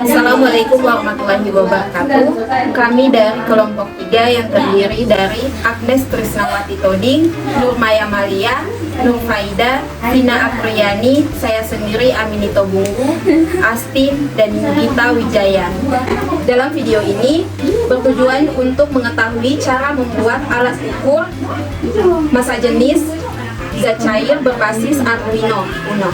Assalamualaikum warahmatullahi wabarakatuh. Kami dari kelompok 3 yang terdiri dari Agnes Trisnawati Toding, Nur Maya Malia, Nur Faida, Vina Apriyani, saya sendiri Aminito Bunggu, Astin, dan Gita Wijaya. Dalam video ini bertujuan untuk mengetahui cara membuat alat ukur massa jenis zat cair berbasis Arduino Uno.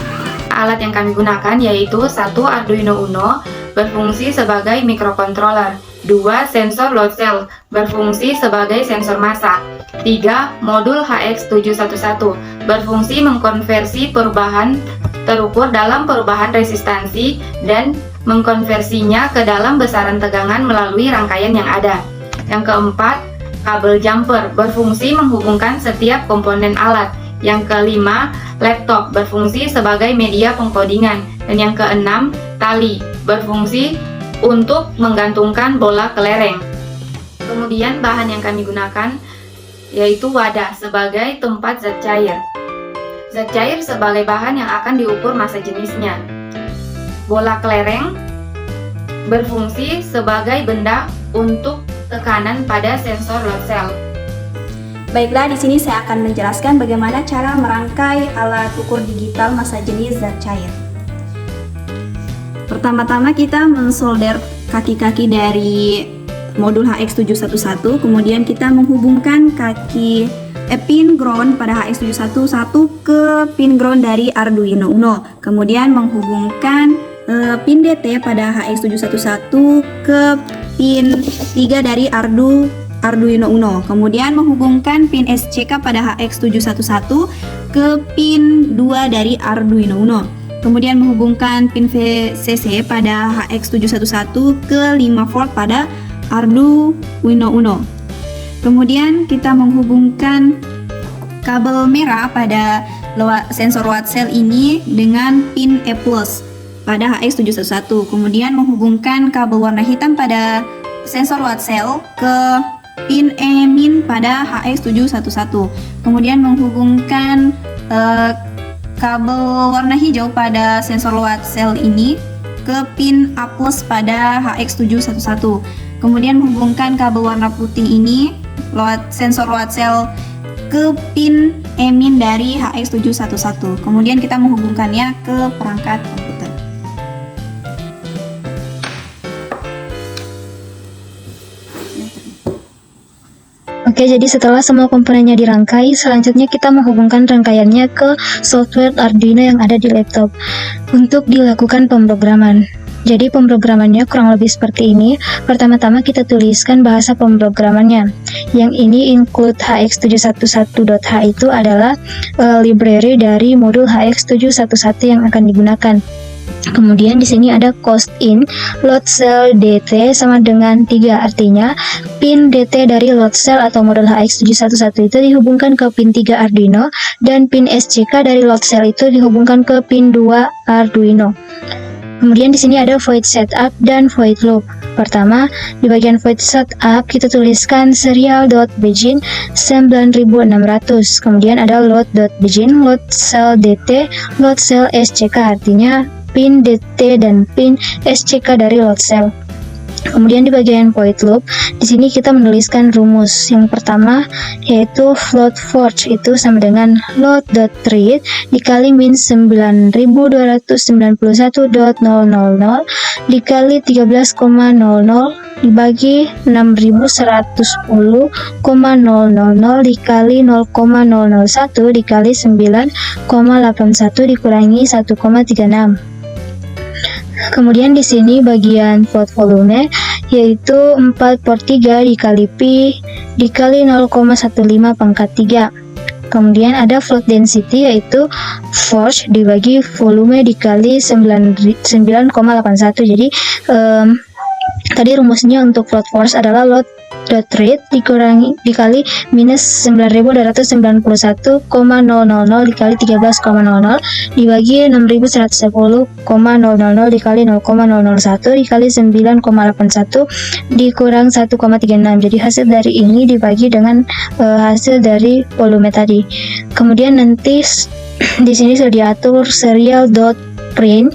Alat yang kami gunakan yaitu 1. Arduino Uno berfungsi sebagai microcontroller, 2. Sensor load cell berfungsi sebagai sensor massa, 3. Modul HX711 berfungsi mengkonversi perubahan terukur dalam perubahan resistansi dan mengkonversinya ke dalam besaran tegangan melalui rangkaian yang ada. Yang keempat, kabel jumper berfungsi menghubungkan setiap komponen alat. Yang kelima, laptop berfungsi sebagai media pengkodingan. Dan yang keenam, tali berfungsi untuk menggantungkan bola kelereng. Kemudian bahan yang kami gunakan yaitu wadah sebagai tempat zat cair. Zat cair sebagai bahan yang akan diukur massa jenisnya. Bola kelereng berfungsi sebagai benda untuk tekanan pada sensor load cell. Baiklah, di sini saya akan menjelaskan bagaimana cara merangkai alat ukur digital massa jenis zat cair. Pertama-tama kita mensolder kaki-kaki dari modul HX711, kemudian kita menghubungkan pin ground pada HX711 ke pin ground dari Arduino Uno, kemudian menghubungkan pin DT pada HX711 ke pin 3 dari Arduino Uno, kemudian menghubungkan pin SCK pada HX711 ke pin 2 dari Arduino Uno, kemudian menghubungkan pin VCC pada HX711 ke 5 volt pada Arduino Uno. Kemudian kita menghubungkan kabel merah pada sensor load cell ini dengan pin E+ pada HX711, kemudian menghubungkan kabel warna hitam pada sensor load cell ke pin E- pada HX711, kemudian menghubungkan kabel warna hijau pada sensor load cell ini ke pin A+ pada HX711, kemudian menghubungkan kabel warna putih ini sensor load cell ke pin E- dari HX711, kemudian kita menghubungkannya ke perangkat komputer. Oke, jadi setelah semua komponennya dirangkai, selanjutnya kita menghubungkan rangkaiannya ke software Arduino yang ada di laptop untuk dilakukan pemrograman. Jadi pemrogramannya kurang lebih seperti ini. Pertama-tama kita tuliskan bahasa pemrogramannya. Yang ini include HX711.h itu adalah library dari modul HX711 yang akan digunakan. Kemudian di sini ada cost in load cell DT sama dengan 3, artinya pin DT dari load cell atau modul HX711 itu dihubungkan ke pin 3 Arduino dan pin SCK dari load cell itu dihubungkan ke pin 2 Arduino. Kemudian di sini ada void setup dan void loop. Pertama, di bagian void setup kita tuliskan serial.begin 9600. Kemudian ada load.begin load cell DT load cell SCK, artinya pin DT dan pin SCK dari load cell. Kemudian di bagian void loop, di sini kita menuliskan rumus. Yang pertama yaitu float forge itu sama dengan load.read dikali min 9291.000 dikali 13,00 dibagi 6110,000 dikali 0,001 dikali 9,81 dikurangi 1,36. Kemudian di sini bagian float volume yaitu 4/3 dikali pi dikali 0,15 pangkat 3. Kemudian ada float density yaitu force dibagi volume dikali 9,81. Jadi tadi rumusnya untuk float force adalah load.read dikali minus 9291,000 dikali 13,00 dibagi 6110,000 dikali 0,001 dikali 9,81 dikurang 1,36. Jadi hasil dari ini dibagi dengan hasil dari volume tadi. Kemudian nanti di sini sudah diatur serial.print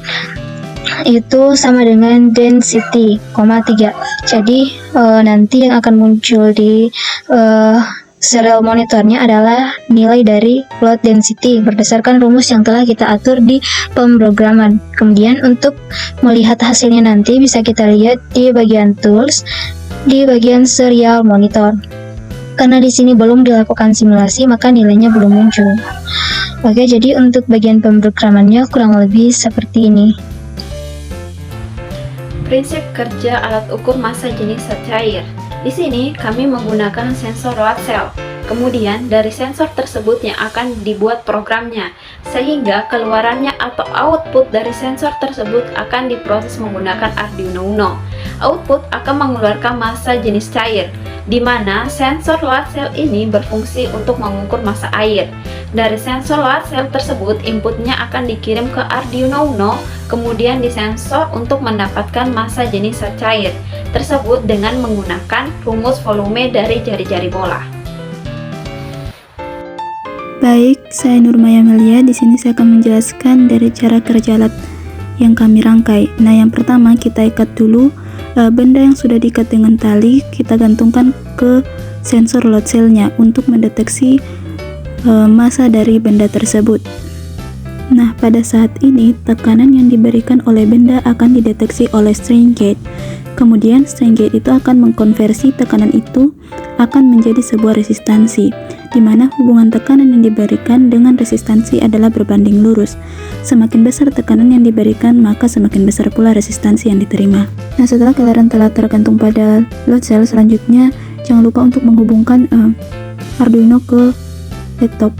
itu sama dengan density, 3. Jadi nanti yang akan muncul di serial monitornya adalah nilai dari load density berdasarkan rumus yang telah kita atur di pemrograman. Kemudian untuk melihat hasilnya nanti bisa kita lihat di bagian tools, di bagian serial monitor. Karena di sini belum dilakukan simulasi, maka nilainya belum muncul. Oke, jadi untuk bagian pemrogramannya kurang lebih seperti ini. Prinsip kerja alat ukur massa jenis zat cair. Di sini kami menggunakan sensor load cell. Kemudian dari sensor tersebut yang akan dibuat programnya, sehingga keluarannya atau output dari sensor tersebut akan diproses menggunakan Arduino Uno. Output akan mengeluarkan massa jenis cair, di mana sensor load cell ini berfungsi untuk mengukur massa air. Dari sensor load cell tersebut, inputnya akan dikirim ke Arduino Uno, kemudian disensor untuk mendapatkan massa jenis zat cair tersebut dengan menggunakan rumus volume dari jari-jari bola. Baik, saya Nurmaya Melia. Di sini saya akan menjelaskan dari cara kerja alat yang kami rangkai. Nah, yang pertama kita ikat dulu benda yang sudah diikat dengan tali, kita gantungkan ke sensor load cell-nya untuk mendeteksi massa dari benda tersebut. Nah, pada saat ini tekanan yang diberikan oleh benda akan dideteksi oleh strain gauge. Kemudian strain gauge itu akan mengkonversi tekanan itu akan menjadi sebuah resistansi, di mana hubungan tekanan yang diberikan dengan resistansi adalah berbanding lurus. Semakin besar tekanan yang diberikan, maka semakin besar pula resistansi yang diterima. Nah, setelah gelaran telah tergantung pada load cell, selanjutnya jangan lupa untuk menghubungkan Arduino ke laptop.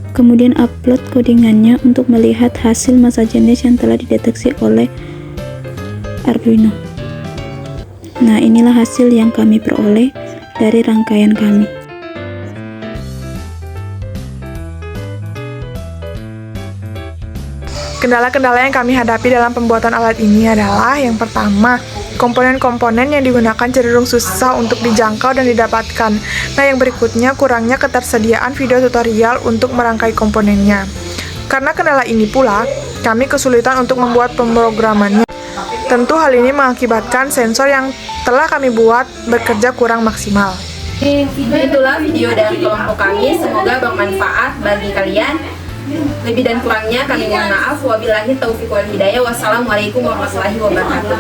Kemudian upload codingannya untuk melihat hasil massa jenis yang telah dideteksi oleh Arduino. Nah, inilah hasil yang kami peroleh dari rangkaian kami. Kendala-kendala yang kami hadapi dalam pembuatan alat ini adalah yang pertama, komponen-komponen yang digunakan cenderung susah untuk dijangkau dan didapatkan. Nah, yang berikutnya kurangnya ketersediaan video tutorial untuk merangkai komponennya. Karena kendala ini pula, kami kesulitan untuk membuat pemrogramannya. Tentu hal ini mengakibatkan sensor yang telah kami buat bekerja kurang maksimal. Itulah video dari kelompok kami, semoga bermanfaat bagi kalian. Lebih dan kurangnya kami mohon maaf. Wabillahi taufiq wal hidayah. Wassalamualaikum warahmatullahi wabarakatuh.